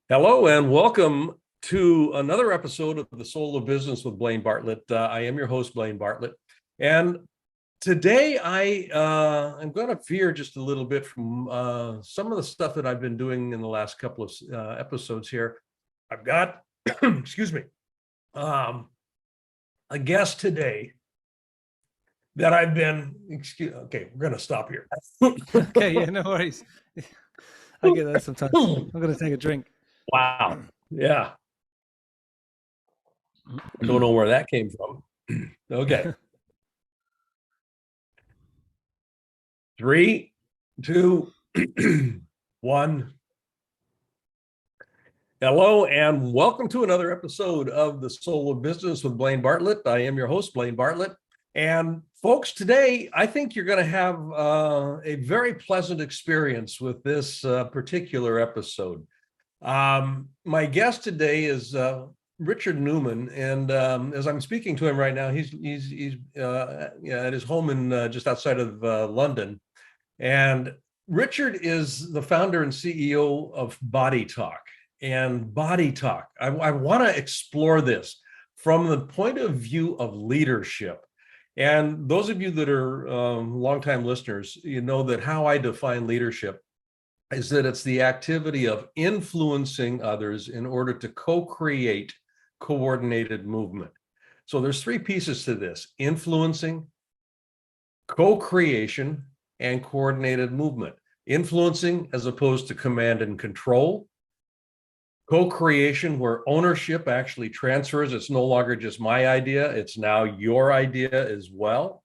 Hello and welcome to another episode of The Soul of Business with Blaine Bartlett. I am your host, Blaine Bartlett. And today I am going to veer just a little bit from some of the stuff that I've been doing in the last couple of episodes here. I've got, excuse me, a guest today that I've been, okay, we're going to stop here. Okay, yeah, no worries. I get that sometimes. I'm going to take a drink. Wow. Yeah. I don't know where that came from. Okay. 3, 2, 1. Hello and welcome to another episode of The Soul of Business with Blaine Bartlett. I am your host, Blaine Bartlett. And folks, today, I think you're going to have a very pleasant experience with this particular episode. My guest today is Richard Newman, and as I'm speaking to him right now, he's at his home in just outside of London. And Richard is the founder and CEO of Body Talk. And Body Talk, I want to explore this from the point of view of leadership. And those of you that are longtime listeners, you know that how I define leadership is that it's the activity of influencing others in order to co-create coordinated movement. So there's 3 pieces to this: influencing, co-creation, and coordinated movement. Influencing as opposed to command and control. Co-creation, where ownership actually transfers. It's no longer just my idea, it's now your idea as well.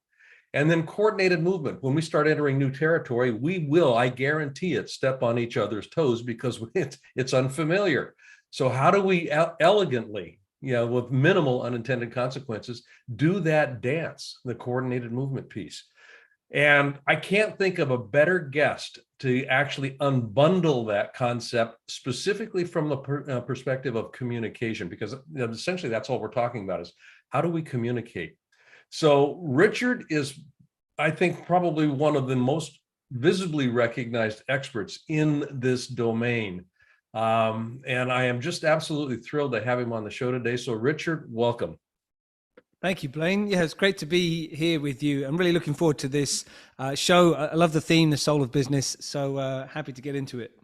And then coordinated movement. When we start entering new territory, we will, I guarantee it, step on each other's toes because it's unfamiliar. So how do we elegantly, with minimal unintended consequences, do that dance, the coordinated movement piece? And I can't think of a better guest to actually unbundle that concept specifically from the perspective of communication, because essentially that's all we're talking about is how do we communicate? So Richard is, I think, probably one of the most visibly recognized experts in this domain. And I am just absolutely thrilled to have him on the show today. So Richard, welcome. Thank you, Blaine. Yeah, it's great to be here with you. I'm really looking forward to this show. I love the theme, the soul of business. So happy to get into it.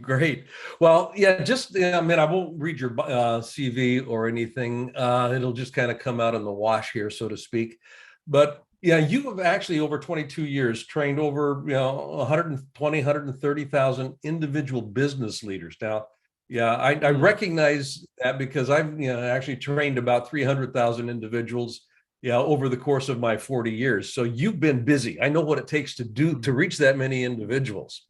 Great. Well, yeah, I won't read your CV or anything. It'll just kind of come out in the wash here, so to speak. But yeah, you have actually over 22 years trained over 120, 130,000 individual business leaders. Now, yeah, I recognize that because I've actually trained about 300,000 individuals over the course of my 40 years. So you've been busy. I know what it takes to reach that many individuals.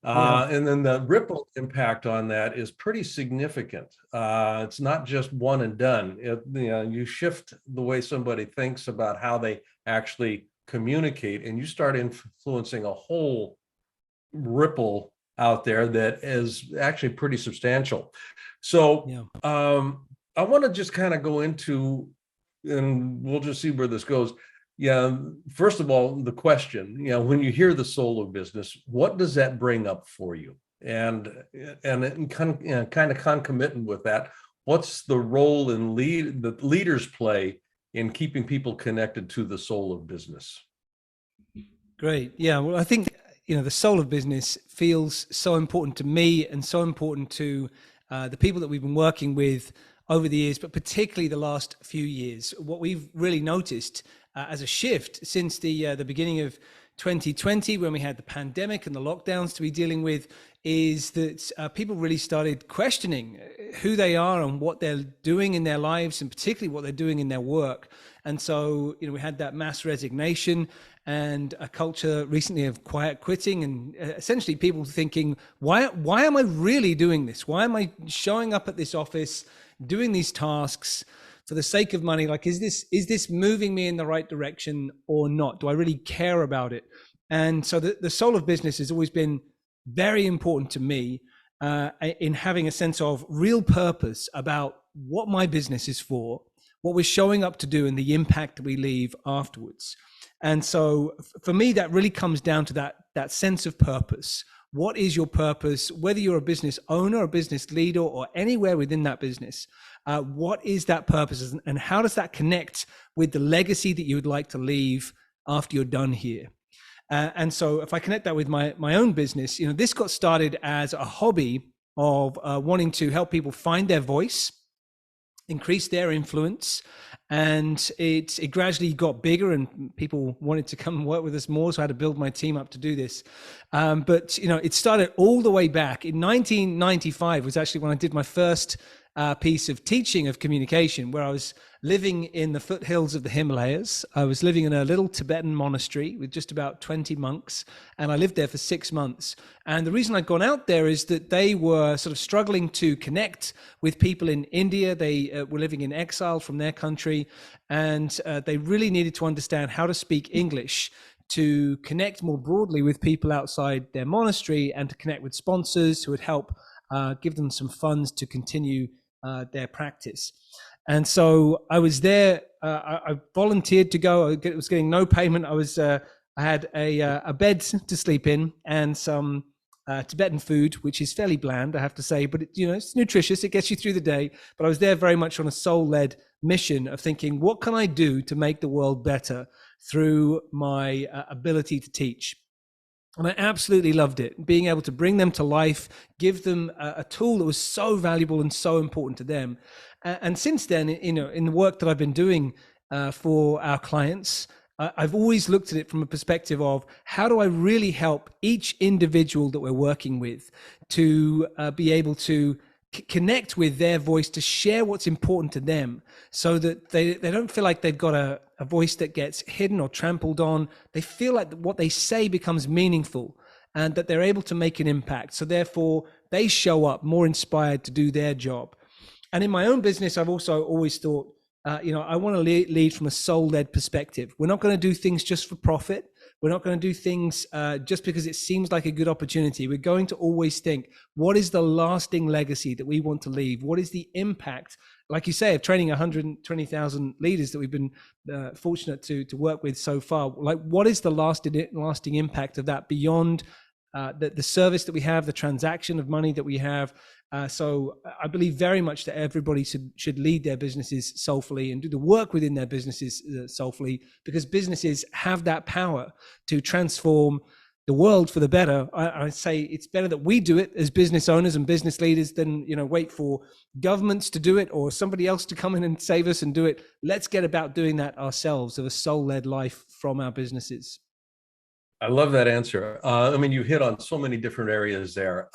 And then the ripple impact on that is pretty significant. It's not just one and done. You shift the way somebody thinks about how they actually communicate, and you start influencing a whole ripple out there that is actually pretty substantial. So I want to just kind of go into, and we'll just see where this goes. Yeah. First of all, the question, when you hear the soul of business, what does that bring up for you? And kind of concomitant with that, what's the role that leaders play in keeping people connected to the soul of business? Great. Yeah. Well, I think, the soul of business feels so important to me and so important to the people that we've been working with over the years, but particularly the last few years. What we've really noticed as a shift since the beginning of 2020, when we had the pandemic and the lockdowns to be dealing with, is that people really started questioning who they are and what they're doing in their lives, and particularly what they're doing in their work. And so, we had that mass resignation and a culture recently of quiet quitting, and essentially people thinking, why am I really doing this? Why am I showing up at this office, doing these tasks for the sake of money? Like, is this moving me in the right direction or not? Do I really care about it? And so the soul of business has always been very important to me in having a sense of real purpose about what my business is for, what we're showing up to do and the impact that we leave afterwards. And so for me, that really comes down to that sense of purpose. What is your purpose? Whether you're a business owner, a business leader, or anywhere within that business, what is that purpose, and how does that connect with the legacy that you would like to leave after you're done here? And so if I connect that with my own business, this got started as a hobby of wanting to help people find their voice, increase their influence, and it gradually got bigger, and people wanted to come and work with us more, so I had to build my team up to do this. But it started all the way back in 1995 was actually when I did my first piece of teaching of communication, where I was living in the foothills of the Himalayas. I was living in a little Tibetan monastery with just about 20 monks, and I lived there for 6 months. And the reason I'd gone out there is that they were sort of struggling to connect with people in India. They were living in exile from their country, and they really needed to understand how to speak English to connect more broadly with people outside their monastery, and to connect with sponsors who would help give them some funds to continue their practice. And so I was there. I volunteered to go. I was getting no payment. I had a bed to sleep in and some Tibetan food, which is fairly bland, I have to say, but it's nutritious. It gets you through the day. But I was there very much on a soul-led mission of thinking, what can I do to make the world better through my ability to teach? And I absolutely loved it, being able to bring them to life, give them a tool that was so valuable and so important to them. And since then, in the work that I've been doing for our clients, I've always looked at it from a perspective of how do I really help each individual that we're working with to be able to connect with their voice, to share what's important to them, so that they don't feel like they've got a voice that gets hidden or trampled on. They feel like what they say becomes meaningful and that they're able to make an impact. So therefore, they show up more inspired to do their job. And in my own business, I've also always thought, I want to lead from a soul-led perspective. We're not going to do things just for profit. We're not going to do things just because it seems like a good opportunity. We're going to always think, what is the lasting legacy that we want to leave? What is the impact, like you say, of training 120,000 leaders that we've been fortunate to work with so far? Like, what is the lasting impact of that beyond the service that we have, the transaction of money that we have? So I believe very much that everybody should lead their businesses soulfully and do the work within their businesses soulfully, because businesses have that power to transform the world for the better. I say it's better that we do it as business owners and business leaders than wait for governments to do it or somebody else to come in and save us and do it. Let's get about doing that ourselves, of a soul-led life from our businesses. I love that answer. You hit on so many different areas there.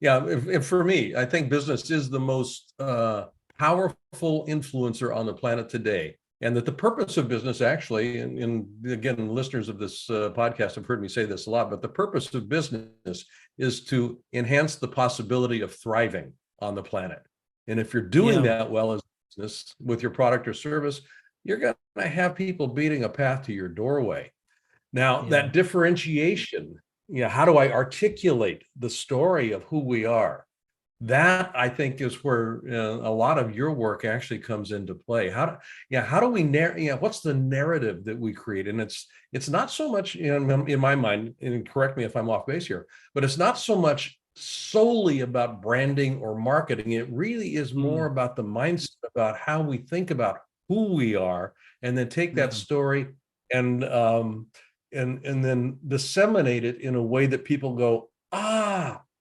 If for me, I think business is the most powerful influencer on the planet today. And that the purpose of business actually, and again, listeners of this podcast have heard me say this a lot, but the purpose of business is to enhance the possibility of thriving on the planet. And if you're doing that well as a business with your product or service, you're going to have people beating a path to your doorway. Now, that differentiation, how do I articulate the story of who we are? That, I think, is where a lot of your work actually comes into play. How do we what's the narrative that we create? And it's not so much in my mind, and correct me if I'm off base here, but it's not so much solely about branding or marketing. It really is more about the mindset, about how we think about who we are, and then take that story and then disseminate it in a way that people go,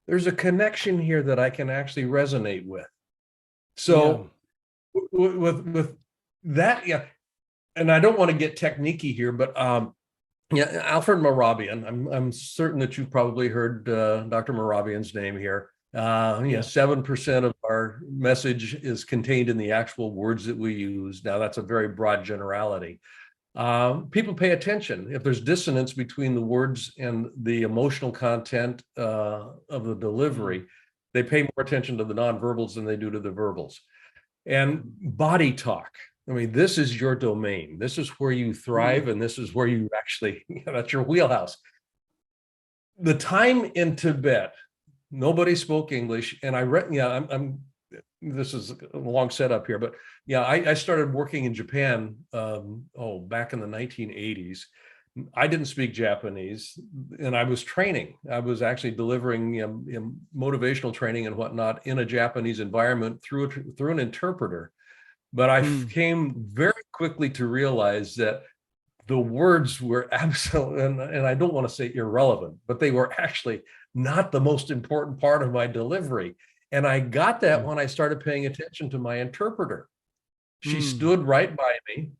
there's a connection here that I can actually resonate with. So with that, and I don't want to get techniquey here, but Alfred Morabian, I'm certain that you've probably heard Dr. Morabian's name here. 7% of our message is contained in the actual words that we use. Now, that's a very broad generality. People pay attention. If there's dissonance between the words and the emotional content of the delivery, they pay more attention to the nonverbals than they do to the verbals. And body talk. This is your domain. This is where you thrive, and this is where you actually, that's your wheelhouse. The time in Tibet, nobody spoke English, and I read, this is a long setup here, but yeah, I started working in Japan, back in the 1980s. I didn't speak Japanese, and I was training. I was actually delivering motivational training and whatnot in a Japanese environment through an interpreter. But I came very quickly to realize that the words were absolutely, and I don't want to say irrelevant, but they were actually not the most important part of my delivery. And I got that when I started paying attention to my interpreter. She stood right by me.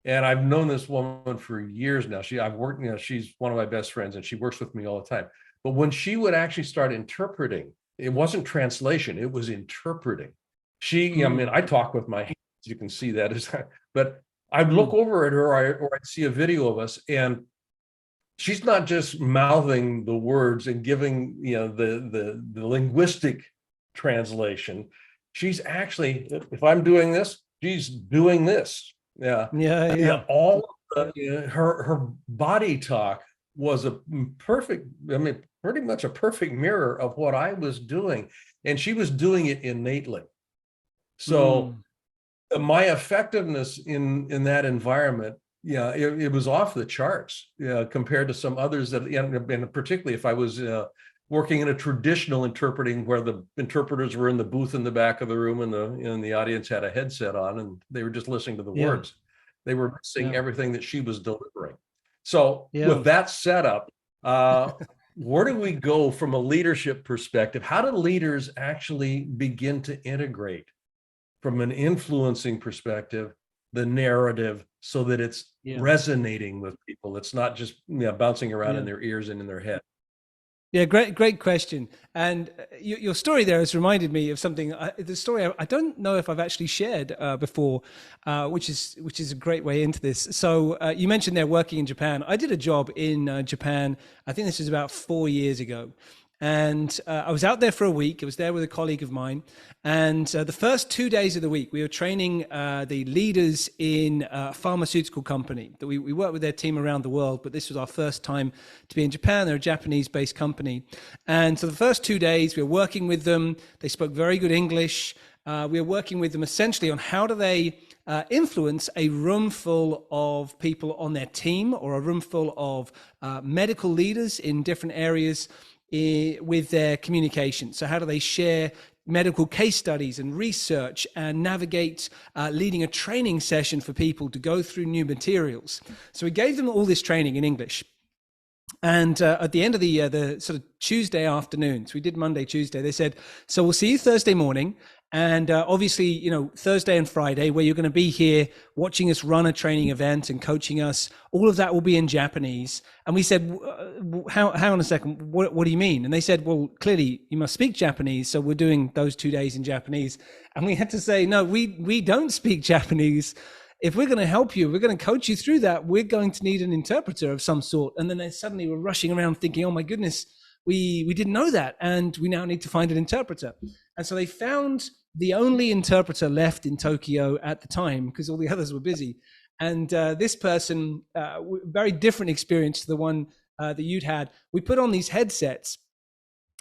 And I've known this woman for years now. She's one of my best friends, and she works with me all the time. But when she would actually start interpreting, it wasn't translation, it was interpreting. I mean, I talk with my hands, you can see that, but I'd look over at her, or I'd see a video of us, and she's not just mouthing the words and giving, the linguistic translation. She's actually, if I'm doing this, she's doing this. Yeah. All her body talk was a perfect, pretty much a perfect mirror of what I was doing, and she was doing it innately. So my effectiveness in that environment, it was off the charts, compared to some others that, and particularly if I was working in a traditional interpreting, where the interpreters were in the booth in the back of the room, and the audience had a headset on, and they were just listening to the words. They were missing everything that she was delivering. So with that setup, where do we go from a leadership perspective? How do leaders actually begin to integrate, from an influencing perspective, the narrative, so that it's resonating with people? It's not just bouncing around in their ears and in their head. Yeah, great question. And your story there has reminded me of something. The story I don't know if I've actually shared before, which is a great way into this. So you mentioned they're working in Japan. I did a job in Japan. I think this was about 4 years ago. And I was out there for a week. I was there with a colleague of mine. And the first 2 days of the week, we were training the leaders in a pharmaceutical company. That we work with their team around the world, but this was our first time to be in Japan. They're a Japanese-based company. And so the first 2 days, we were working with them. They spoke very good English. We were working with them essentially on how do they influence a room full of people on their team, or a room full of medical leaders in different areas, with their communication. So how do they share medical case studies and research, and navigate leading a training session for people to go through new materials? So we gave them all this training in English. And at the end of the sort of Tuesday afternoon, so we did Monday, Tuesday, they said, so we'll see you Thursday morning. And obviously, Thursday and Friday, where you're going to be here watching us run a training event and coaching us, all of that will be in Japanese. And we said, hang on a second, what do you mean? And they said, well, clearly you must speak Japanese. So we're doing those 2 days in Japanese. And we had to say, no, we don't speak Japanese. If we're going to help you, we're going to coach you through that, we're going to need an interpreter of some sort. And then they suddenly were rushing around thinking, oh my goodness, we didn't know that. And we now need to find an interpreter. And so they found the only interpreter left in Tokyo at the time, because all the others were busy. And this person, very different experience to the one that you'd had. We put on these headsets,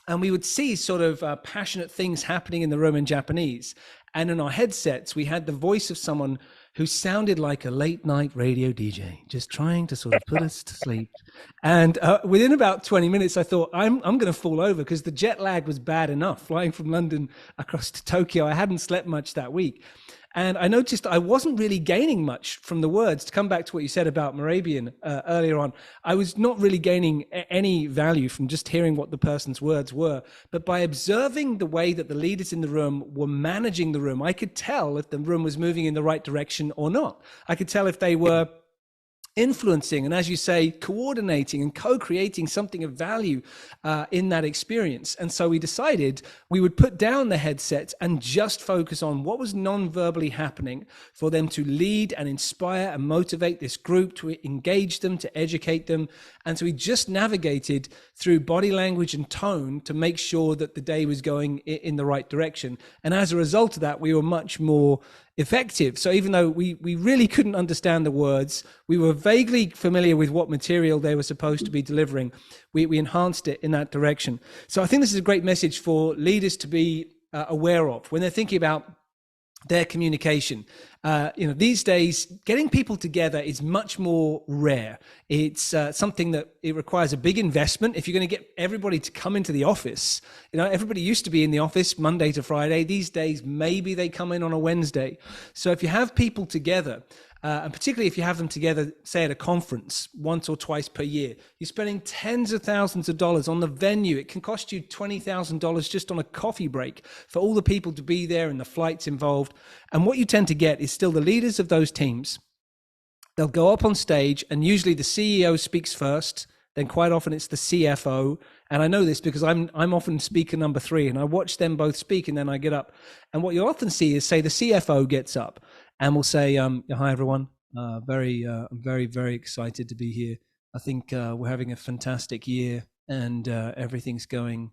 and we would see sort of passionate things happening in the room in Japanese. And in our headsets, we had the voice of someone who sounded like a late night radio DJ, just trying to sort of put us to sleep. And within about 20 minutes, I thought, I'm going to fall over, because the jet lag was bad enough flying from London across to Tokyo. I hadn't slept much that week. And I noticed I wasn't really gaining much from the words. To come back to what you said about Moravian earlier on, I was not really gaining any value from just hearing what the person's words were. But by observing the way that the leaders in the room were managing the room, I could tell if the room was moving in the right direction or not. I could tell if they were influencing and, as you say, coordinating and co-creating something of value in that experience. And so we decided we would put down the headsets and just focus on what was non-verbally happening for them to lead and inspire and motivate this group, to engage them, to educate them. And so we just navigated through body language and tone to make sure that the day was going in the right direction. And as a result of that, we were much more effective. So even though we really couldn't understand the words, we were vaguely familiar with what material they were supposed to be delivering. We enhanced it in that direction. So I think this is a great message for leaders to be aware of when they're thinking about their communication? These days, getting people together is much more rare. It's something that it requires a big investment. If you're going to get everybody to come into the office, everybody used to be in the office Monday to Friday. These days, maybe they come in on a Wednesday. So if you have people together, and particularly if you have them together, say at a conference once or twice per year, you're spending tens of thousands of dollars on the venue. It can cost you $20,000 just on a coffee break for all the people to be there and the flights involved. And what you tend to get is still the leaders of those teams. They'll go up on stage, and usually the CEO speaks first. Then quite often it's the CFO. And I know this because I'm often speaker number 3, and I watch them both speak, and then I get up. And what you'll often see is, say, the CFO gets up and will say, hi, everyone. I'm very, very excited to be here. I think we're having a fantastic year, and everything's going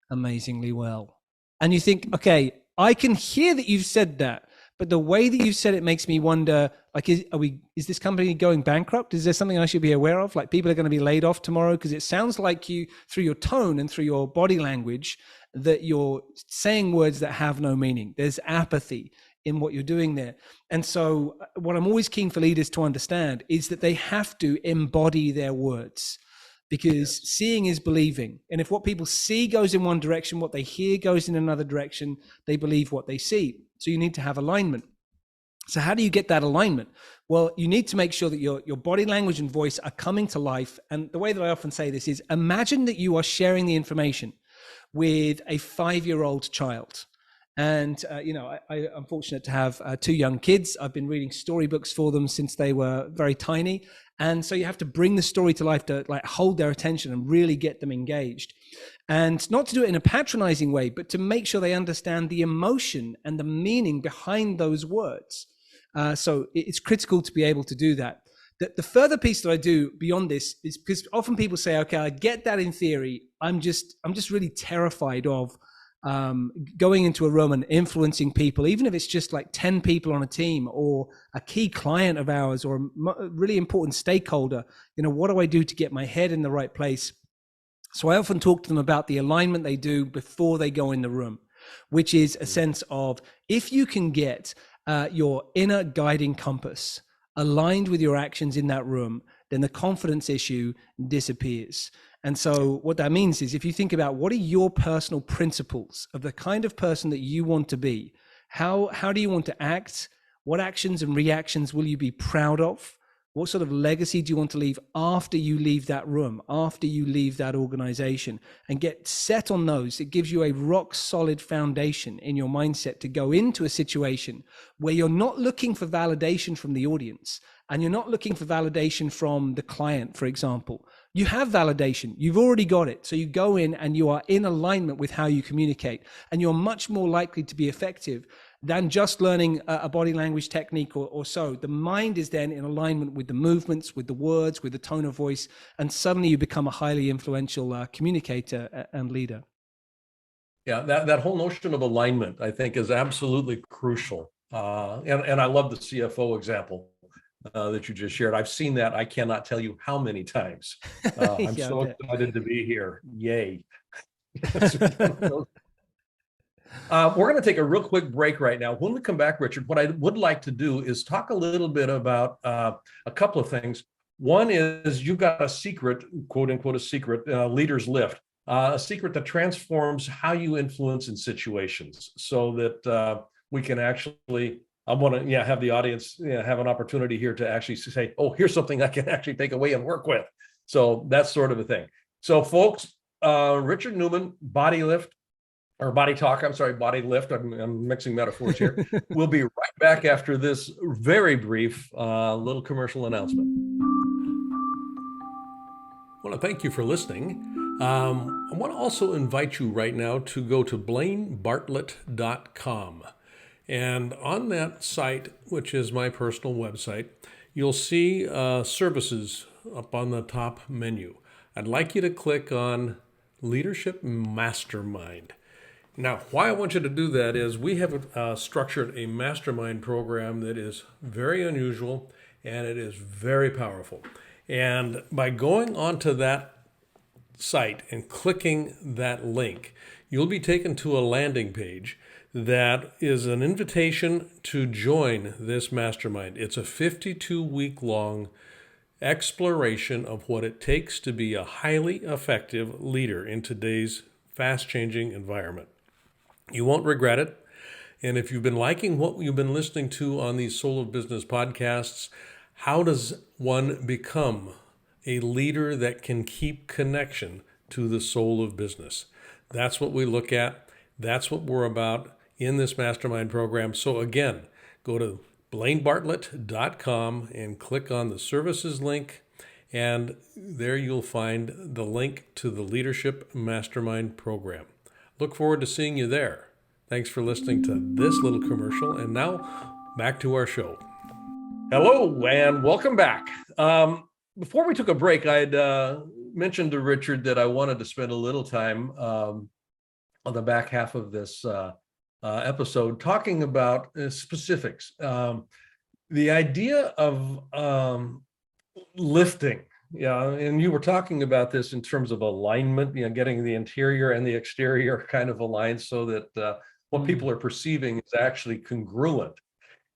amazingly well. And you think, okay, I can hear that you've said that, but the way that you've said it makes me wonder, like, is this company going bankrupt? Is there something I should be aware of? Like, people are going to be laid off tomorrow? Because it sounds like you, through your tone and through your body language, that you're saying words that have no meaning. There's apathy in what you're doing there. And so what I'm always keen for leaders to understand is that they have to embody their words, because seeing is believing. And if what people see goes in one direction, what they hear goes in another direction, they believe what they see. So you need to have alignment. So how do you get that alignment? Well, you need to make sure that your body language and voice are coming to life. And the way that I often say this is, imagine that you are sharing the information with a 5-year-old child. And, I'm fortunate to have 2 young kids. I've been reading storybooks for them since they were very tiny. And so you have to bring the story to life to hold their attention and really get them engaged. And not to do it in a patronizing way, but to make sure they understand the emotion and the meaning behind those words. So it's critical to be able to do that. The further piece that I do beyond this is because often people say, okay, I get that in theory. I'm just really terrified of going into a room and influencing people, even if it's just like 10 people on a team or a key client of ours or a really important stakeholder. What do I do to get my head in the right place? So I often talk to them about the alignment they do before they go in the room, which is a sense of, if you can get your inner guiding compass aligned with your actions in that room, then the confidence issue disappears. And so what that means is, if you think about what are your personal principles of the kind of person that you want to be, how do you want to act? What actions and reactions will you be proud of? What sort of legacy do you want to leave after you leave that room, after you leave that organization? And get set on those. It gives you a rock solid foundation in your mindset to go into a situation where you're not looking for validation from the audience, and you're not looking for validation from the client, for example. You have validation. You've already got it. So you go in and you are in alignment with how you communicate, and you're much more likely to be effective than just learning a body language technique or so. The mind is then in alignment with the movements, with the words, with the tone of voice, and suddenly you become a highly influential communicator and leader. Yeah, that whole notion of alignment, I think, is absolutely crucial. And I love the CFO example that you just shared. I've seen that. I cannot tell you how many times. I'm so excited to be here. Yay. We're going to take a real quick break right now. When we come back, Richard, what I would like to do is talk a little bit about a couple of things. One is, you've got a secret, quote unquote, a secret, leaders lift, a secret that transforms how you influence in situations, so that we can actually, I want to have the audience have an opportunity here to actually say, oh, here's something I can actually take away and work with. So that's sort of a thing. So folks, Richard Newman, body lift, or body talk, I'm sorry, body lift. I'm mixing metaphors here. We'll be right back after this very brief little commercial announcement. I want to thank you for listening. I want to also invite you right now to go to blainebartlett.com. And on that site, which is my personal website, you'll see services up on the top menu. I'd like you to click on Leadership Mastermind. Now, why I want you to do that is, we have structured a mastermind program that is very unusual, and it is very powerful. And by going onto that site and clicking that link, you'll be taken to a landing page that is an invitation to join this mastermind. It's a 52-week long exploration of what it takes to be a highly effective leader in today's fast-changing environment. You won't regret it. And if you've been liking what you've been listening to on these Soul of Business podcasts, how does one become a leader that can keep connection to the soul of business? That's what we look at. That's what we're about in this mastermind program. So again, go to blainebartlett.com and click on the services link, and there you'll find the link to the Leadership Mastermind program. Look forward to seeing you there. Thanks for listening to this little commercial, and now back to our show. Hello and welcome back. Before we took a break, I'd mentioned to Richard that I wanted to spend a little time on the back half of this episode talking about specifics. The idea of lifting, and you were talking about this in terms of alignment, getting the interior and the exterior kind of aligned so that what people are perceiving is actually congruent.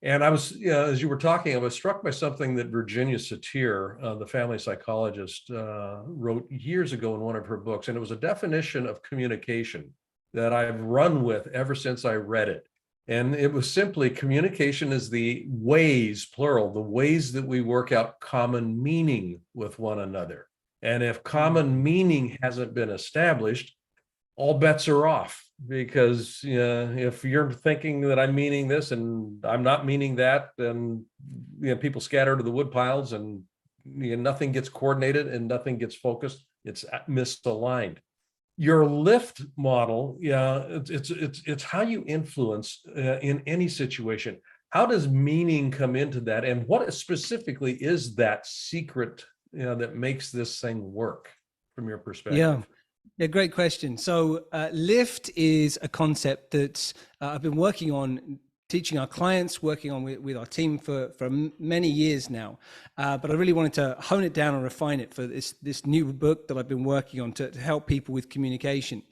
And I was, as you were talking, I was struck by something that Virginia Satir, the family psychologist, wrote years ago in one of her books. And it was a definition of communication that I've run with ever since I read it. And it was simply, communication is the ways, plural, the ways that we work out common meaning with one another. And if common meaning hasn't been established, all bets are off. Because if you're thinking that I'm meaning this and I'm not meaning that, then people scatter to the wood piles, and nothing gets coordinated and nothing gets focused. It's misaligned. Your lift model, it's how you influence in any situation. How does meaning come into that, and what specifically is that secret that makes this thing work from your perspective? Yeah, great question. So lift is a concept that I've been working on, teaching our clients, working on with our team for many years now. But I really wanted to hone it down and refine it for this new book that I've been working on to help people with communication,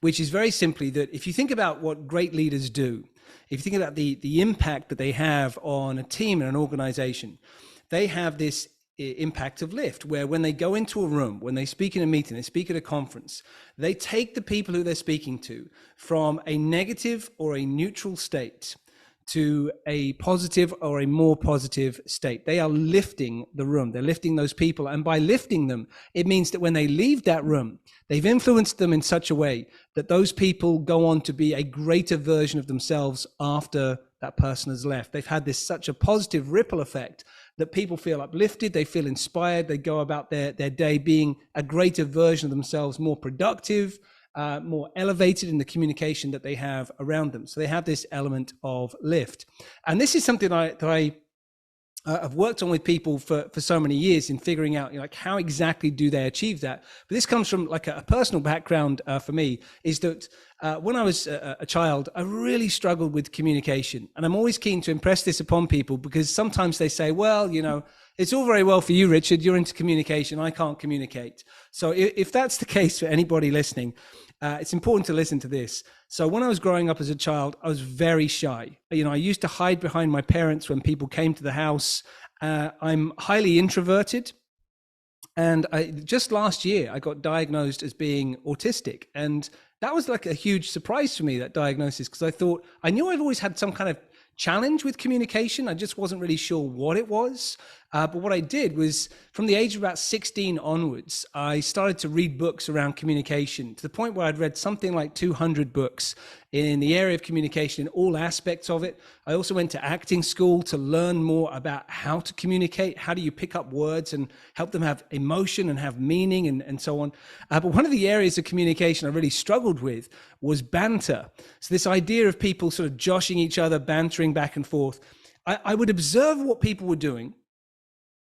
which is very simply that if you think about what great leaders do, if you think about the impact that they have on a team and an organization, they have this impact of lift, where when they go into a room, when they speak in a meeting, they speak at a conference, they take the people who they're speaking to from a negative or a neutral state to a positive or a more positive state. They are lifting the room. They're lifting those people. And by lifting them, it means that when they leave that room, they've influenced them in such a way that those people go on to be a greater version of themselves after that person has left. They've had such a positive ripple effect that people feel uplifted, they feel inspired, they go about their day being a greater version of themselves, more productive, more elevated in the communication that they have around them. So they have this element of lift. And this is something that I've worked on with people for so many years in figuring out, how exactly do they achieve that? But this comes from a personal background for me, is that when I was a child, I really struggled with communication. And I'm always keen to impress this upon people, because sometimes they say, well, it's all very well for you, Richard, you're into communication, I can't communicate. So if that's the case for anybody listening, it's important to listen to this. So when I was growing up as a child, I was very shy. I used to hide behind my parents when people came to the house. I'm highly introverted. And just last year, I got diagnosed as being autistic. And that was a huge surprise for me, that diagnosis, because I knew I've always had some kind of challenge with communication. I just wasn't really sure what it was. But what I did was, from the age of about 16 onwards, I started to read books around communication, to the point where I'd read something like 200 books in the area of communication, in all aspects of it. I also went to acting school to learn more about how to communicate. How do you pick up words and help them have emotion and have meaning, and so on. But one of the areas of communication I really struggled with was banter. So this idea of people sort of joshing each other, bantering back and forth. I would observe what people were doing,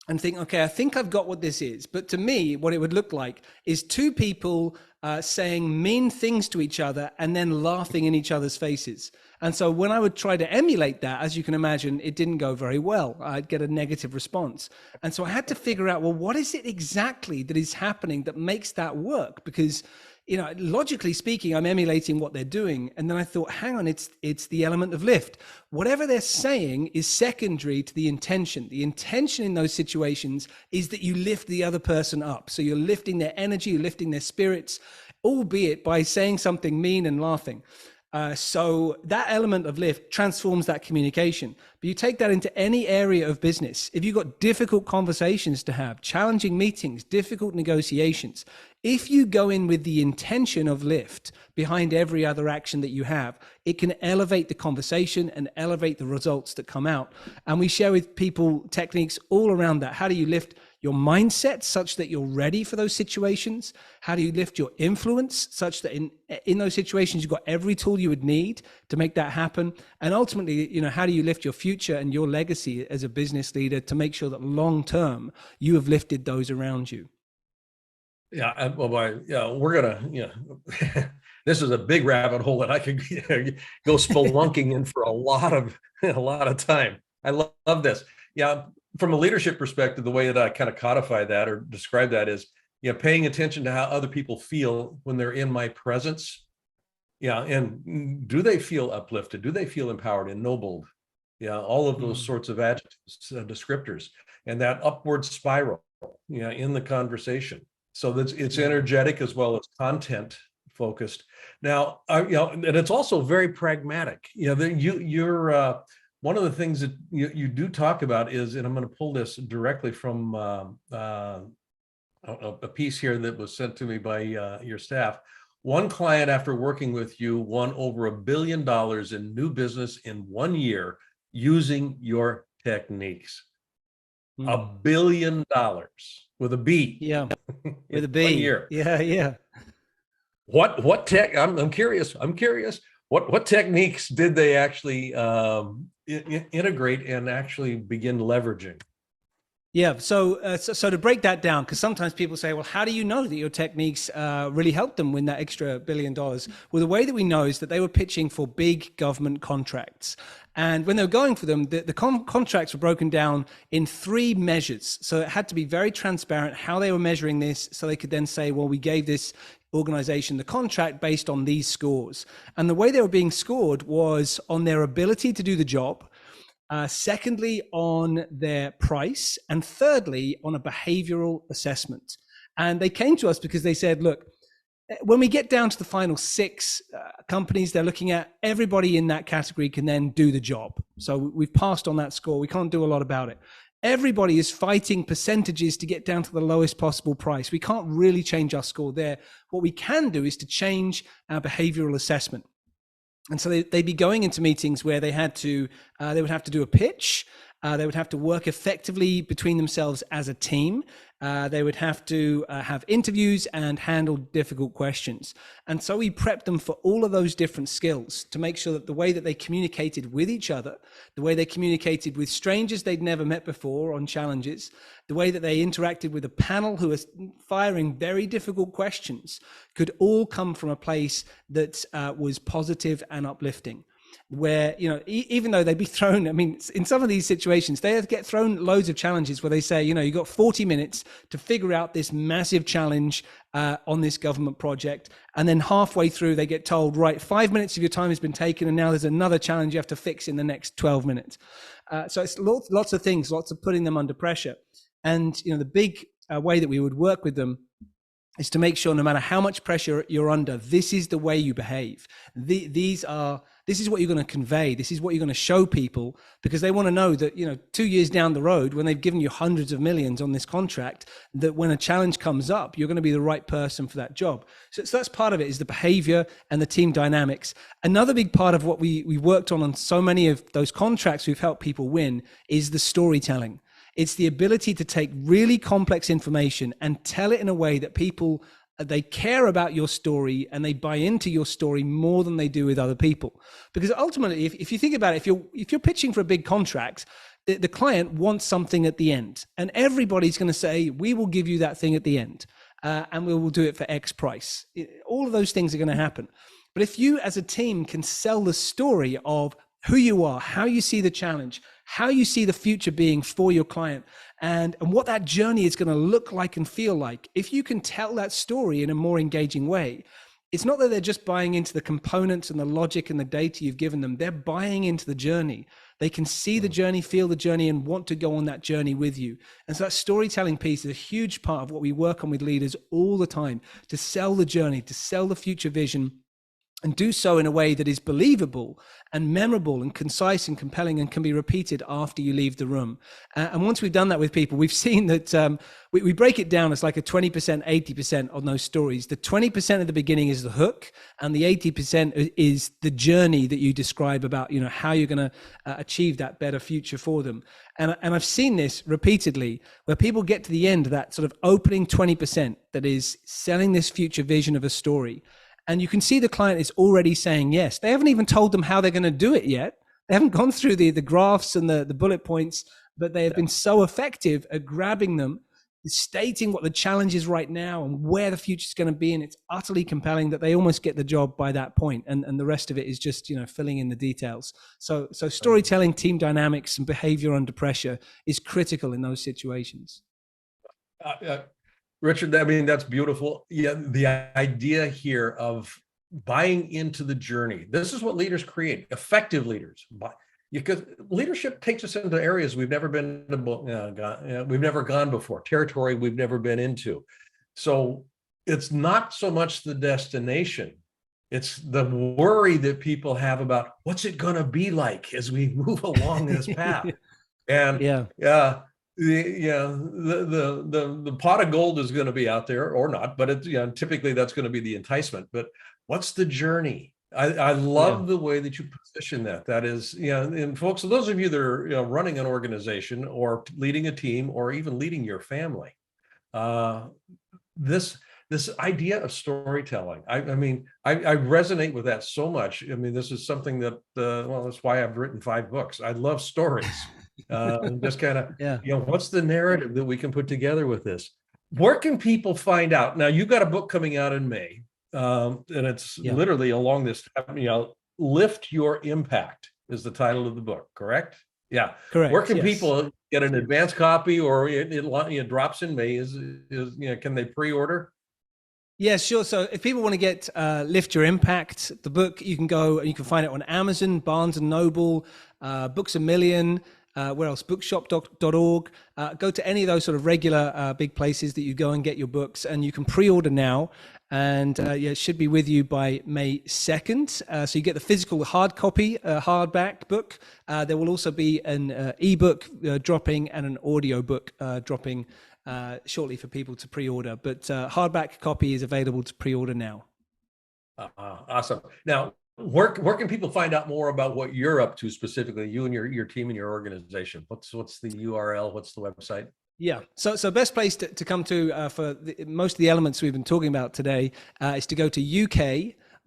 and think, okay, I think I've got what this is. But to me, what it would look like is two people saying mean things to each other and then laughing in each other's faces. And so when I would try to emulate that, as you can imagine, it didn't go very well. I'd get a negative response. And so I had to figure out, well, what is it exactly that is happening that makes that work? Because, you know, logically speaking, I'm emulating what they're doing. And then I thought, hang on, it's the element of lift. Whatever they're saying is secondary to the intention. The intention in those situations is that you lift the other person up. So you're lifting their energy, you're lifting their spirits, albeit by saying something mean and laughing. So that element of lift transforms that communication. But you take that into any area of business. If you've got difficult conversations to have, challenging meetings, difficult negotiations, if you go in with the intention of lift behind every other action that you have, it can elevate the conversation and elevate the results that come out. And we share with people techniques all around that. How do you lift your mindset such that you're ready for those situations? How do you lift your influence such that in those situations, you've got every tool you would need to make that happen? And ultimately, you know, how do you lift your future and your legacy as a business leader to make sure that long term you have lifted those around you? Yeah, we're gonna, this is a big rabbit hole that I could go spelunking in for a lot of time. I love this. Yeah, from a leadership perspective, the way that I kind of codify that or describe that is, paying attention to how other people feel when they're in my presence. Yeah, and do they feel uplifted? Do they feel empowered, ennobled? Yeah, all of those sorts of adjectives, descriptors, and that upward spiral, in the conversation. So that's it's energetic as well as content focused. Now, and it's also very pragmatic. You're one of the things that you do talk about is, and I'm going to pull this directly from a piece here that was sent to me by your staff. One client, after working with you, won over $1 billion in new business in 1 year using your techniques. $1 billion with a B. Yeah, with a B. 1 year. Yeah. What tech? I'm curious. What techniques did they actually integrate and actually begin leveraging? Yeah. So to break that down, because sometimes people say, well, how do you know that your techniques really helped them win that extra $1 billion? Well, the way that we know is that they were pitching for big government contracts. And when they were going for them, the contracts were broken down in 3 measures. So it had to be very transparent how they were measuring this, so they could then say, well, we gave this organization the contract based on these scores. And the way they were being scored was on their ability to do the job, secondly, on their price, and thirdly, on a behavioral assessment. And they came to us because they said, look, when we get down to the final 6 companies they're looking at, everybody in that category can then do the job. So we've passed on that score. We can't do a lot about it. Everybody is fighting percentages to get down to the lowest possible price. We can't really change our score there. What we can do is to change our behavioral assessment. And so they'd be going into meetings where they would have to do a pitch. They would have to work effectively between themselves as a team. They would have to have interviews and handle difficult questions. And so we prepped them for all of those different skills to make sure that the way that they communicated with each other, the way they communicated with strangers they'd never met before on challenges, the way that they interacted with a panel who was firing very difficult questions, could all come from a place that was positive and uplifting. Where, even though they'd be thrown, in some of these situations, they get thrown loads of challenges where they say, you've got 40 minutes to figure out this massive challenge on this government project. And then halfway through, they get told, right, 5 minutes of your time has been taken, and now there's another challenge you have to fix in the next 12 minutes. So it's lots of things, lots of putting them under pressure. And, the big way that we would work with them is to make sure no matter how much pressure you're under, this is the way you behave. This is what you're going to convey. This is what you're going to show people, because they want to know that, 2 years down the road, when they've given you hundreds of millions on this contract, that when a challenge comes up, you're going to be the right person for that job. So that's part of it, is the behavior and the team dynamics. Another big part of what we worked on so many of those contracts we've helped people win is the storytelling. It's the ability to take really complex information and tell it in a way that people, they care about your story and they buy into your story more than they do with other people. Because ultimately, if you think about it, if you're pitching for a big contract, the client wants something at the end, and everybody's going to say, we will give you that thing at the end, and we will do it for X price. All of those things are going to happen. But if you as a team can sell the story of who you are, how you see the challenge, how you see the future being for your client, and what that journey is going to look like and feel like, if you can tell that story in a more engaging way, it's not that they're just buying into the components and the logic and the data you've given them. They're buying into the journey. They can see the journey, feel the journey, and want to go on that journey with you. And so that storytelling piece is a huge part of what we work on with leaders all the time, to sell the journey, to sell the future vision, and do so in a way that is believable and memorable and concise and compelling and can be repeated after you leave the room. And once we've done that with people, we've seen that we break it down as like a 20%, 80% on those stories. The 20% at the beginning is the hook, and the 80% is the journey that you describe about, how you're going to achieve that better future for them. And I've seen this repeatedly, where people get to the end of that sort of opening 20% that is selling this future vision of a story. And you can see the client is already saying yes. They haven't even told them how they're going to do it yet. They haven't gone through the graphs and the bullet points, but they have been so effective at grabbing them, stating what the challenge is right now and where the future is going to be. And it's utterly compelling that they almost get the job by that point. And the rest of it is just, filling in the details. So storytelling, team dynamics, and behavior under pressure is critical in those situations. Richard, I mean, that's beautiful. Yeah, the idea here of buying into the journey. This is what leaders create, effective leaders. Because leadership takes us into areas we've never been, we've never gone before, territory we've never been into. So it's not so much the destination. It's the worry that people have about what's it going to be like as we move along this path. And the pot of gold is going to be out there or not, but it's, typically that's going to be the enticement. But what's the journey? I love the way that you position that. That is, and folks, so those of you that are running an organization or leading a team or even leading your family, this idea of storytelling, I resonate with that so much. I mean, this is something that, that's why I've written 5 books. I love stories. Just kind of, what's the narrative that we can put together with this? Where can people find out? Now, you've got a book coming out in May, and it's literally along this, Lift Your Impact is the title of the book, correct? Yeah. Correct. Where can people get an advanced copy, or it drops in May? Can they pre-order? Yeah, sure. So if people want to get Lift Your Impact, the book, you can go and you can find it on Amazon, Barnes and Noble, Books A Million, where else? Bookshop.org. Go to any of those sort of regular big places that you go and get your books, and you can pre-order now. And it should be with you by May 2nd. So you get the physical hard copy, hardback book. There will also be an ebook dropping and an audio book dropping shortly for people to pre-order. But hardback copy is available to pre-order now. Awesome. Now, where can people find out more about what you're up to specifically, you and your team and your organization? What's the URL? What's the website? Yeah, so best place to come to for most of the elements we've been talking about today is to go to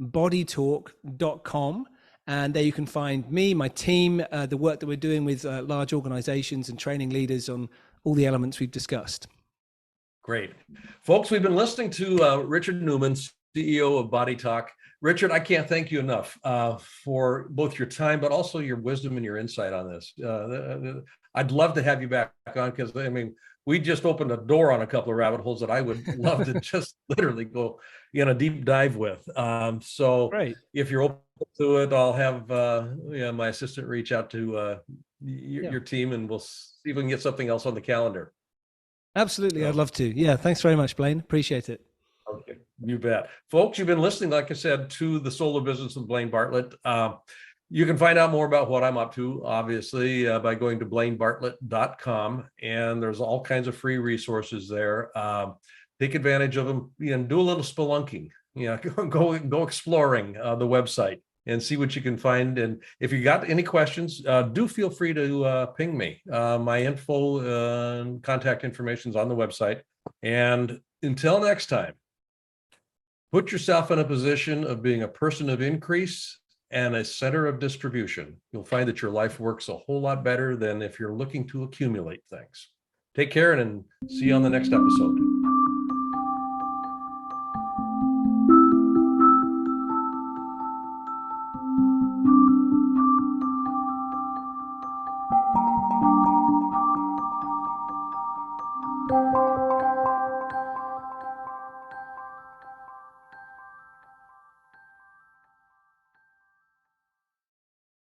ukbodytalk.com, and there you can find me, my team, the work that we're doing with large organizations and training leaders on all the elements we've discussed. Great. Folks, we've been listening to Richard Newman, CEO of Body Talk. Richard, I can't thank you enough for both your time, but also your wisdom and your insight on this. I'd love to have you back on, because we just opened a door on a couple of rabbit holes that I would love to just literally go deep dive with. So Great. If you're open to it, I'll have my assistant reach out to your team, and we'll see if we can get something else on the calendar. Absolutely, I'd love to. Yeah, thanks very much, Blaine. Appreciate it. Okay, you bet. Folks, you've been listening, like I said, to The Soul of Business with Blaine Bartlett. You can find out more about what I'm up to, obviously, by going to blainebartlett.com, and there's all kinds of free resources there. Take advantage of them, do a little spelunking, go exploring the website and see what you can find. And if you got any questions, do feel free to ping me. My info and contact information is on the website. And until next time, put yourself in a position of being a person of increase and a center of distribution, you'll find that your life works a whole lot better than if you're looking to accumulate things. Take care and see you on the next episode.